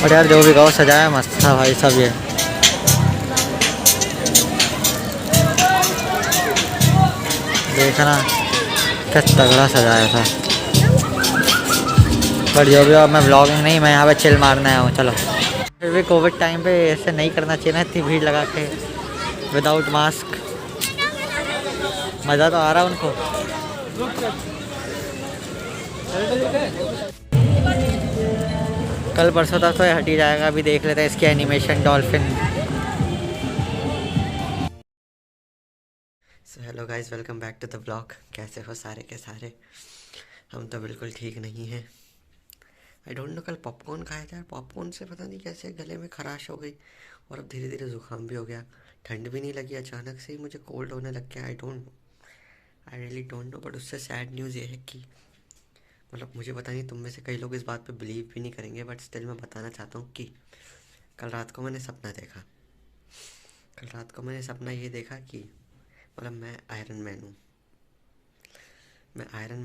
और यार जो भी गाँव सजाया मस्त था भाई सब। ये देखना क्या तगड़ा सजाया था। बट जो भी हो, मैं ब्लॉगिंग नहीं, मैं यहाँ पे चिल मारने आया हूँ। चलो फिर भी कोविड टाइम पे ऐसे नहीं करना चाहिए ना, इतनी भीड़ लगा के विदाउट मास्क। मज़ा तो आ रहा उनको। कल परसों तक तो ये हट ही जाएगा। अभी देख लेते हैं इसकी animation dolphin. So hello guys, welcome back to the blog. कैसे हो सारे के सारे? हम तो बिल्कुल ठीक नहीं हैं। आई डोंट नो, कल पॉपकॉर्न खाया था। पॉपकॉर्न से पता नहीं कैसे गले में खराश हो गई और अब धीरे धीरे ज़ुकाम भी हो गया। ठंड भी नहीं लगी, अचानक से ही मुझे कोल्ड होने लग गया। I really don't know. But उससे सैड न्यूज़ ये है कि मतलब मुझे पता नहीं, तुम में से कई लोग इस बात पे बिलीव भी नहीं करेंगे, बट स्टिल मैं बताना चाहता हूँ कि कल रात को मैंने सपना देखा। कल रात को मैंने सपना ये देखा कि मतलब मैं आयरन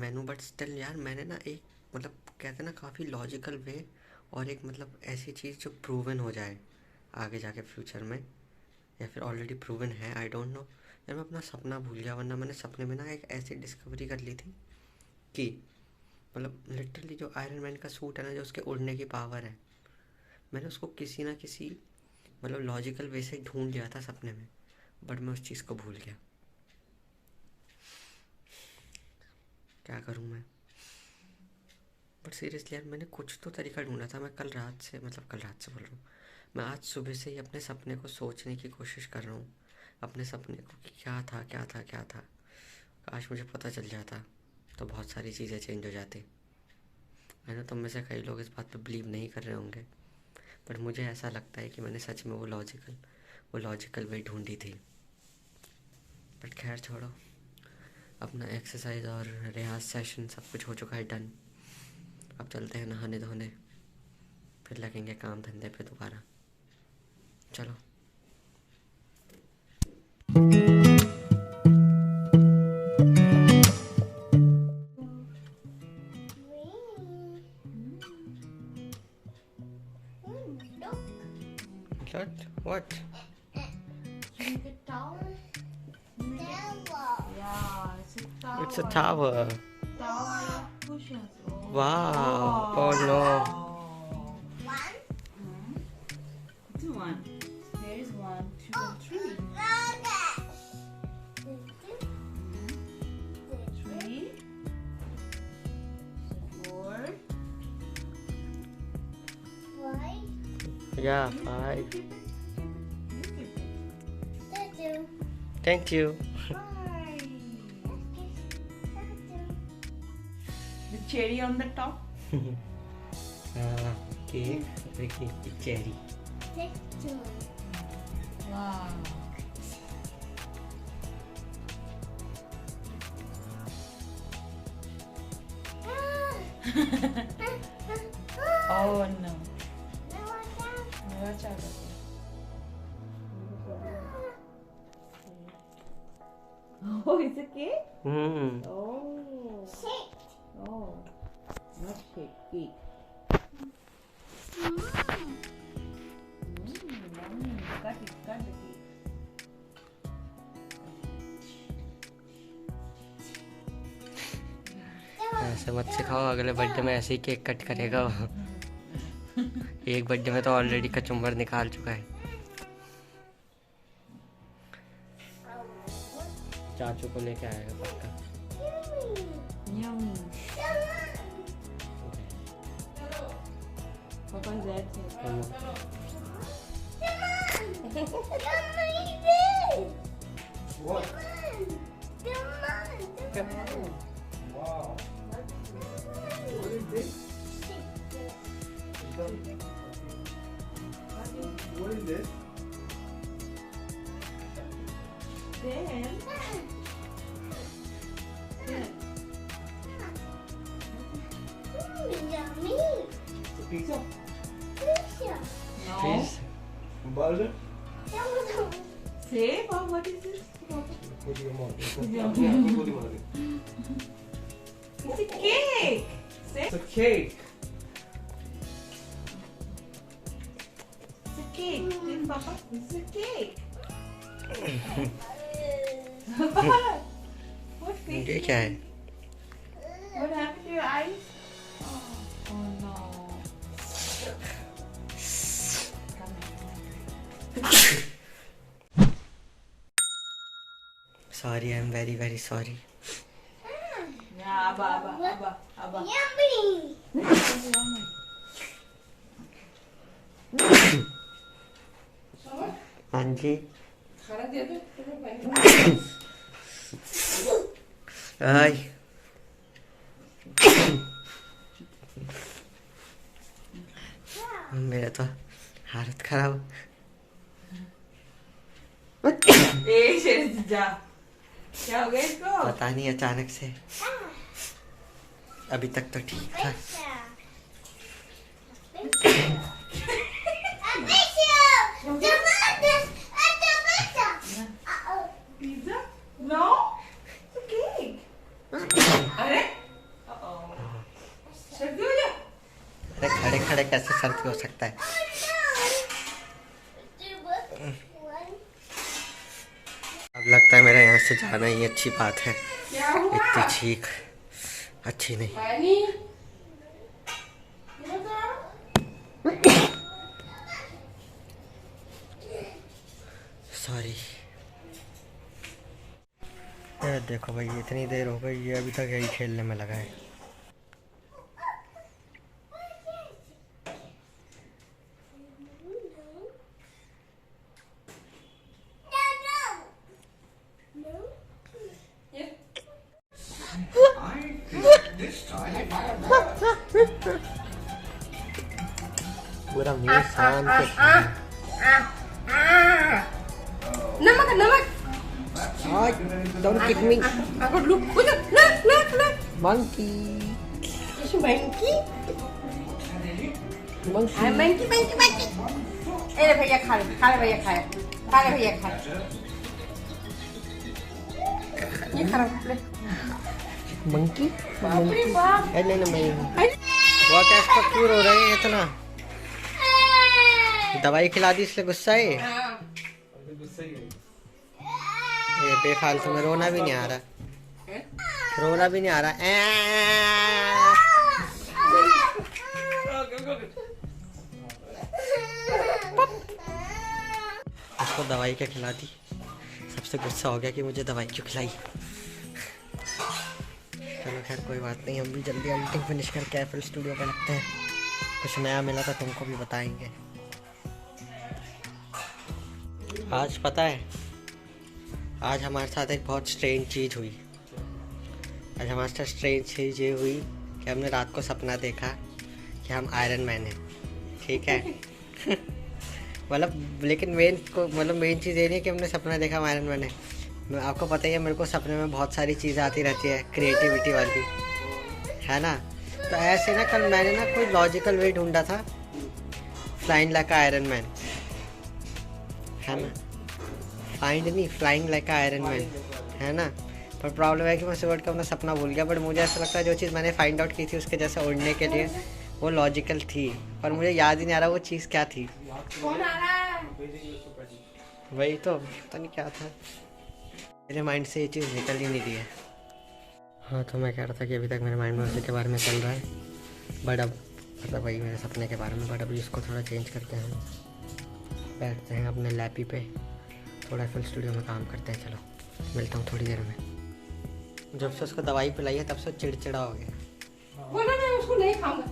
मैन हूँ। बट स्टिल यार मैंने ना एक मतलब कहते हैं ना काफ़ी लॉजिकल वे और एक मतलब ऐसी चीज़ जो प्रूवन हो जाए आगे जाके फ्यूचर में, या फिर ऑलरेडी प्रूवन है, आई डोंट नो। यार मैं अपना सपना भूल गया, वरना मैंने सपने में ना एक ऐसी डिस्कवरी कर ली थी कि मतलब लिटरली जो आयरन मैन का सूट है ना, जो उसके उड़ने की पावर है, मैंने उसको किसी ना किसी मतलब लॉजिकल वे से ढूंढ लिया था सपने में। बट मैं उस चीज़ को भूल गया। क्या करूँ मैं? बट सीरियसली यार मैंने कुछ तो तरीका ढूंढा था। मैं कल रात से बोल रहा हूँ, मैं आज सुबह से ही अपने सपने को सोचने की कोशिश कर रहा हूँ। अपने सपने को कि क्या था। काश मुझे पता चल जाता तो बहुत सारी चीज़ें चेंज हो जाती। मैंने तुम में से कई लोग इस बात पे बिलीव नहीं कर रहे होंगे, बट मुझे ऐसा लगता है कि मैंने सच में वो लॉजिकल वे ढूंढी थी। बट खैर छोड़ो, अपना एक्सरसाइज और रियाज सेशन सब कुछ हो चुका है डन। अब चलते हैं नहाने धोने, फिर लगेंगे काम धंधे पे दोबारा। चलो। What? Like a tower? Yeah, it's a tower. It's a tower. Tower of cushions. Oh. Wow. Oh no. One? Two, one. There is 1, 2, and 3. 3. 4. Yeah, 5. Thank you. 5. The cherry on the top. Cake. Cherry. Wow. Oh no. Watch out. Oh, it's a cake? Oh. Oh. Not cake. Cake. Yummy. Cut the cake. ऐसे मत सिखाओ, अगले birthday में ऐसे ही cake cut करेगा वो। एक birthday में तो ऑलरेडी कचुम्बर निकाल चुका है। चाचू को लेके आएगा पक्का। Yummy. Papa is that What? Come on. Wow. What is this? What is this? Then. The pizza? No. Please. Burger? Say, Bob, what is this? It's a cake. Say. It's a cake. cake. Didn't Papa? It's a cake. What cake? ये क्या है? What happened to your eyes? Oh no. Sorry, I am very very sorry. Yeah, Abba. Yummy. हाँ जी। खाना दे दो आई मेरा तो हालत खराब। जा। क्या हो गया इसको? पता नहीं, अचानक से। अभी तक तो ठीक था। Pizza? No? It's a cake. अरे? सर्दी हो जा। अरे खड़े खड़े कैसे सर्दी हो सकता है? अब लगता है मेरा यहाँ से जाना ही अच्छी बात है। क्या हुआ? इतनी चीख अच्छी नहीं। पानी? सॉरी। ये देखो भाई, इतनी देर हो गई, ये अभी तक यही खेलने में लगा है। पूरा मुंह शांत नमक नमक। Don't kick me, Aku dulu. Look. monkey. Is monkey? Monkey. Monkey. Eh, भैया खा ले भैया खा ले। ये खा ले। Monkey. बाप रे बाप। नहीं वो क्या, इसको क्यों रो रहे हैं इतना? दवाई खिला दी इसलिए गुस्सा है? ये बेफालतू में रोना भी नहीं आ रहा। उसको दवाई क्या खिला दी, सबसे गुस्सा हो गया कि मुझे दवाई क्यों खिलाई। चलो खैर कोई बात नहीं, हम भी जल्दी एडिटिंग फिनिश करके एफएल स्टूडियो पे लगते हैं। कुछ नया मिला तो तुमको भी बताएंगे। आज पता है, आज हमारे साथ एक बहुत स्ट्रेंज चीज़ हुई। आज हमारे साथ स्ट्रेंज चीज़ ये हुई कि हमने रात को सपना देखा कि हम आयरन मैन हैं, ठीक है। लेकिन मेन चीज़ ये नहीं कि हमने सपना देखा हम आयरन मैन है। आपको पता ही है, मेरे को सपने में बहुत सारी चीज़ें आती रहती है, क्रिएटिविटी वाली, है ना। तो ऐसे ना कल मैंने ना कोई लॉजिकल वे ढूंढा था, फ्लाइंग लाइक आयरन मैन, है ना। फ्लाइंग लाइक आयरन मैन, है ना। पर प्रॉब्लम है कि मैं सुबह का अपना सपना भूल गया। बट मुझे ऐसा लगता है जो चीज़ मैंने फाइंड आउट की थी उसके जैसे उड़ने के लिए, वो लॉजिकल थी, पर मुझे याद ही नहीं आ रहा वो चीज़ क्या थी। कौन आ रहा है? वही तो पता नहीं क्या था, मेरे माइंड से ये चीज़ निकल ही नहीं रही है। हाँ, तो मैं कह रहा था कि अभी तक मेरे माइंड में उसी के बारे में चल रहा है, बट अब मतलब वही मेरे सपने के बारे में। बट अभी इसको थोड़ा चेंज करते हैं, हम बैठते हैं अपने लैपी पे, थोड़ा एफएल स्टूडियो में काम करते हैं। चलो मिलता हूँ थोड़ी देर में। जब से उसको दवाई पिलाई है तब से चिड़चिड़ा हो गया। बोला नहीं उसको नहीं खाऊंगा।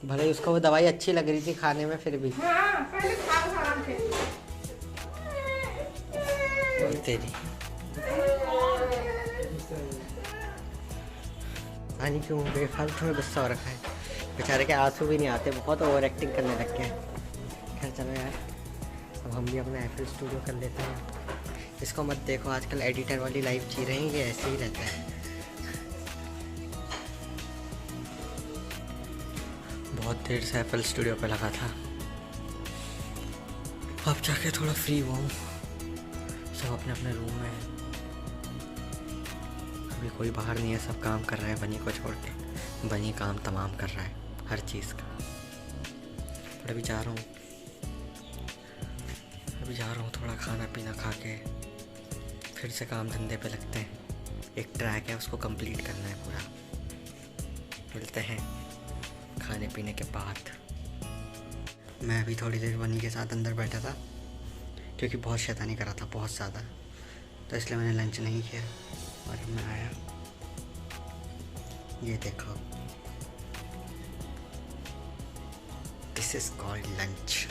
भले ही उसको वो दवाई अच्छी लग रही थी खाने में, फिर भी हाँ, पहले खा लो आराम से। तेरी पानी क्यों बेफालतू में गुस्सा हो रखा है। बेचारे के आंसू भी नहीं आते, बहुत ओवर एक्टिंग करने लग गए। खैर चलो यार, अब हम भी अपना एफएल स्टूडियो कर लेते हैं। इसको मत देखो, आजकल एडिटर वाली लाइफ जी रहे हैं, ये ऐसे ही रहता है। बहुत देर से एफएल स्टूडियो पे लगा था, अब जाके थोड़ा फ्री हुआ हूँ। सब अपने अपने रूम में है, अभी कोई बाहर नहीं है, सब काम कर रहे हैं बनी को छोड़ के। बनी काम तमाम कर रहा है हर चीज़ का। पर अभी जा रहा हूँ अभी जा रहा हूँ थोड़ा खाना पीना खा के फिर से काम धंधे पे लगते हैं। एक ट्रैक है उसको कंप्लीट करना है पूरा। मिलते हैं खाने पीने के बाद। मैं अभी थोड़ी देर बनी के साथ अंदर बैठा था क्योंकि बहुत शैतानी करा था बहुत ज़्यादा, तो इसलिए मैंने लंच नहीं किया। और मैं आया, ये देखो, दिस इज कॉल्ड लंच।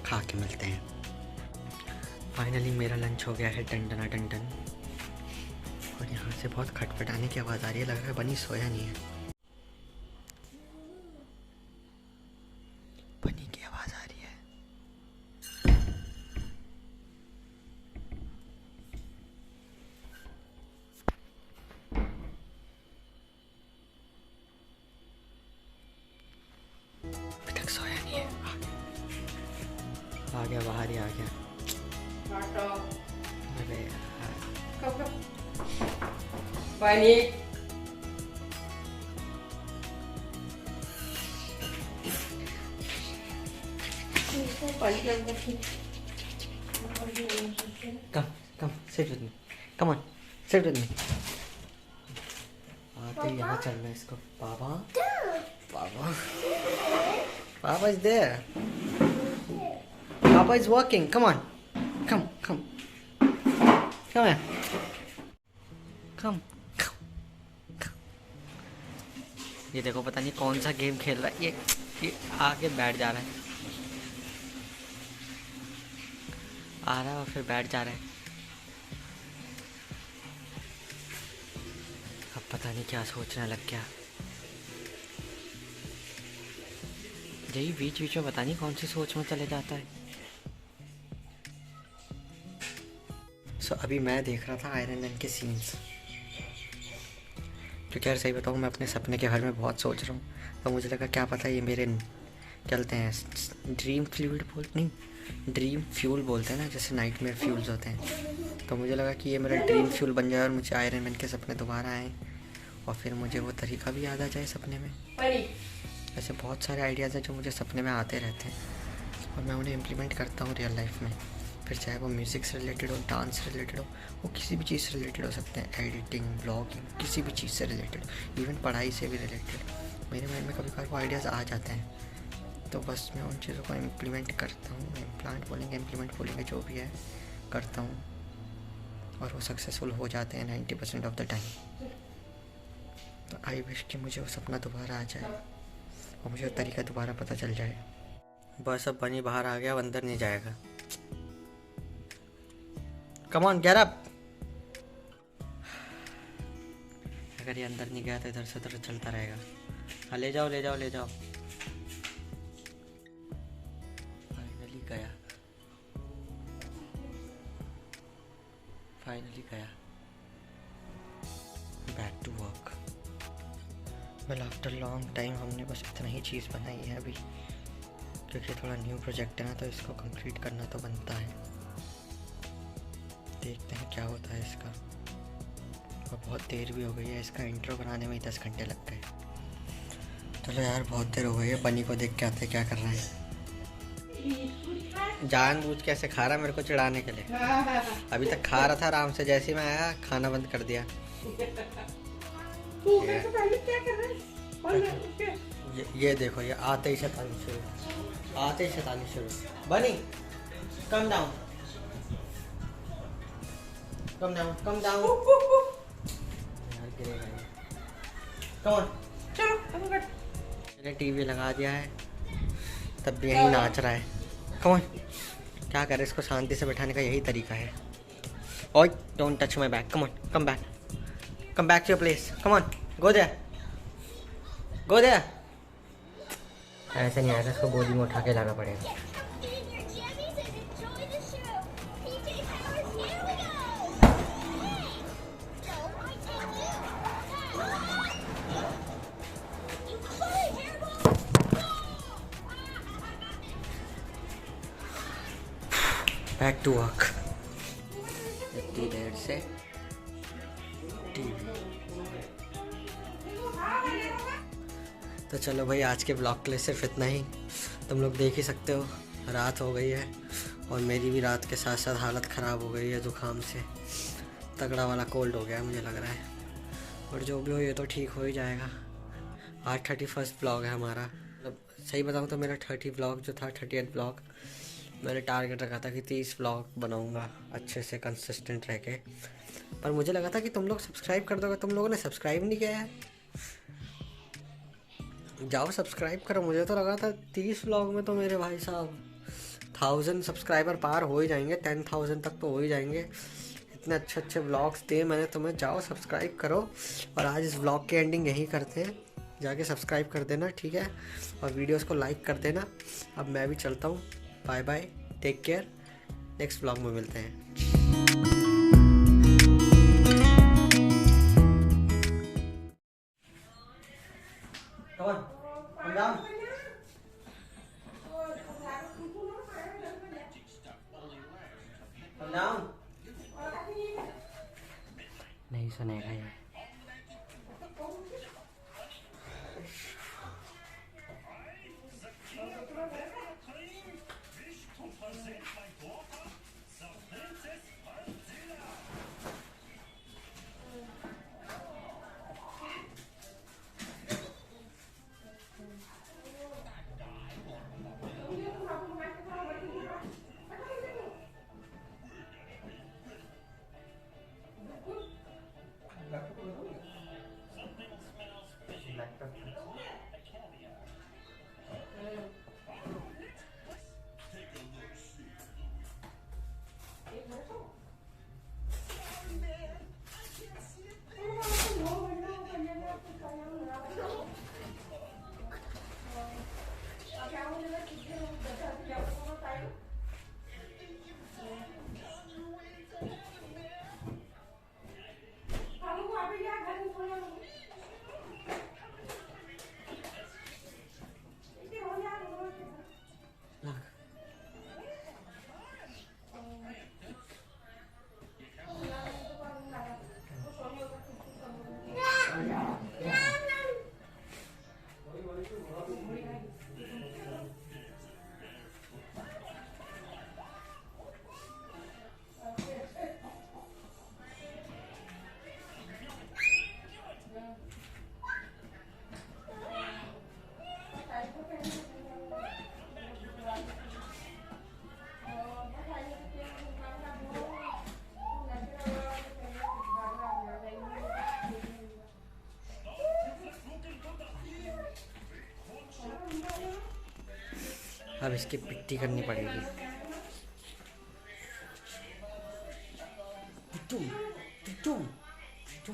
खा के मिलते हैं। फाइनली मेरा लंच हो गया है टंडना टंडन। और यहाँ से बहुत खटपटाने की आवाज़ आ रही है, लग रहा है बनी सोया नहीं है। बनी की आवाज़ आ रही है। अभी तक सोया नहीं है। आ गया, बाहर ही आ गया। अरे यार, पानी come sit with me, come on sit with me। आते ही यहाँ चलना है इसको। पापा पापा पापा is there, Papa is walking, come on, come here, come। ये देखो पता नहीं कौन सा गेम खेल रहा है ये आके बैठ जा रहा है, आ रहा है और फिर बैठ जा रहा है। अब पता नहीं क्या सोचने लग गया। यही बीच बीच में पता नहीं कौन सी सोच में चले जाता है। सो अभी मैं देख रहा था आयरन मैन के सीन्स, क्योंकि यार सही बताऊँ मैं अपने सपने के बारे में बहुत सोच रहा हूँ। तो मुझे लगा क्या पता ये मेरे चलते हैं ड्रीम फ्यूल बोलते हैं ना, जैसे नाइटमेयर फ्यूल्स होते हैं। तो मुझे लगा कि ये मेरा ड्रीम फ्यूल बन जाए और मुझे आयरन मैन के सपने दोबारा आए और फिर मुझे वो तरीका भी याद आ जाए सपने में। ऐसे बहुत सारे आइडियाज़ हैं जो मुझे सपने में आते रहते हैं और मैं उन्हें इम्प्लीमेंट करता हूँ रियल लाइफ में। फिर चाहे वो म्यूज़िक से रिलेटेड हो, डांस से रिलेटेड हो, वो किसी भी चीज़ से रिलेटेड हो सकते हैं, एडिटिंग, ब्लॉगिंग, किसी भी चीज़ से रिलेटेड, इवन पढ़ाई से भी रिलेटेड। मेरे माइंड में कभी कभार वो आइडियाज़ आ जाते हैं, तो बस मैं उन चीज़ों को इम्प्लीमेंट करता हूँ। इम्प्लीमेंट बोलेंगे जो भी है करता हूँ और वो सक्सेसफुल हो जाते हैं 90% ऑफ द टाइम। तो आई विश कि मुझे वो सपना दोबारा आ जाए और मुझे वो तरीका दोबारा पता चल जाए। बस अब बनी बाहर आ गया, अब अंदर नहीं जाएगा। Come on get up. अगर ये अंदर नहीं गया तो इधर से उधर चलता रहेगा। हाँ ले जाओ। फाइनली गया। Back to work. Well after long time हमने बस इतना ही चीज़ बनाई है अभी, क्योंकि थोड़ा न्यू प्रोजेक्ट है ना, तो इसको कंप्लीट करना तो बनता है। देखते हैं क्या होता है इसका। और बहुत देर भी हो गई है, इसका इंट्रो बनाने में ही 10 घंटे लग गए। चलो यार बहुत देर हो गई है, बनी को देख के आते क्या कर रहा है। जानबूझ के ऐसे खा रहा मेरे को चिढ़ाने के लिए। अभी तक खा रहा था आराम से, जैसे ही मैं आया खाना बंद कर दिया। ये देखो, ये आते ही शैतानी शुरू। बनी कम डाउन। यार गिरेगा ये। Come on. मैंने टीवी लगा दिया है, तब भी यही नाच रहा है। Come on. क्या करे, इसको शांति से बैठाने का यही तरीका है। ओए don't touch my bag. Come on, come back to your place. Come on, go there. ऐसे नहीं आएगा, इसको गोदी में उठा के लाना पड़ेगा। Back to work. इतनी देर से टीवी। तो चलो भाई, आज के ब्लॉग के लिए सिर्फ इतना ही। तुम लोग देख ही सकते हो, रात हो गई है और मेरी भी रात के साथ साथ हालत ख़राब हो गई है जुकाम से। तगड़ा वाला कोल्ड हो गया मुझे लग रहा है, और जो भी हो ये तो ठीक हो ही जाएगा। आज 31st ब्लॉग है हमारा। मतलब सही बताऊँ तो मेरा 30 ब्लॉग जो था, 30th ब्लॉग, मैंने टारगेट रखा था कि 30 ब्लॉग बनाऊँगा अच्छे से कंसिस्टेंट रह के। पर मुझे लगा था कि तुम लोग सब्सक्राइब कर दोगे, तुम लोगों ने सब्सक्राइब नहीं किया है। जाओ सब्सक्राइब करो। मुझे तो लगा था 30 व्लॉग में तो मेरे भाई साहब 1000 सब्सक्राइबर पार हो ही जाएंगे, 10,000 तक तो हो ही जाएंगे। इतने अच्छे अच्छे व्लॉग्स दे मैंने तुम्हें, जाओ सब्सक्राइब करो। और आज इस व्लॉग की एंडिंग यहीं करते हैं, जाके सब्सक्राइब कर देना, ठीक है, और वीडियोस को लाइक कर देना। अब मैं भी चलता हूँ, bye bye, take care, next vlog में मिलते हैं। Come on, come down. Come down. नहीं सुनेगा ये। अब इसकी पिट्टी करनी पड़ेगी। पिट्टू पिट्टू पिट्टू।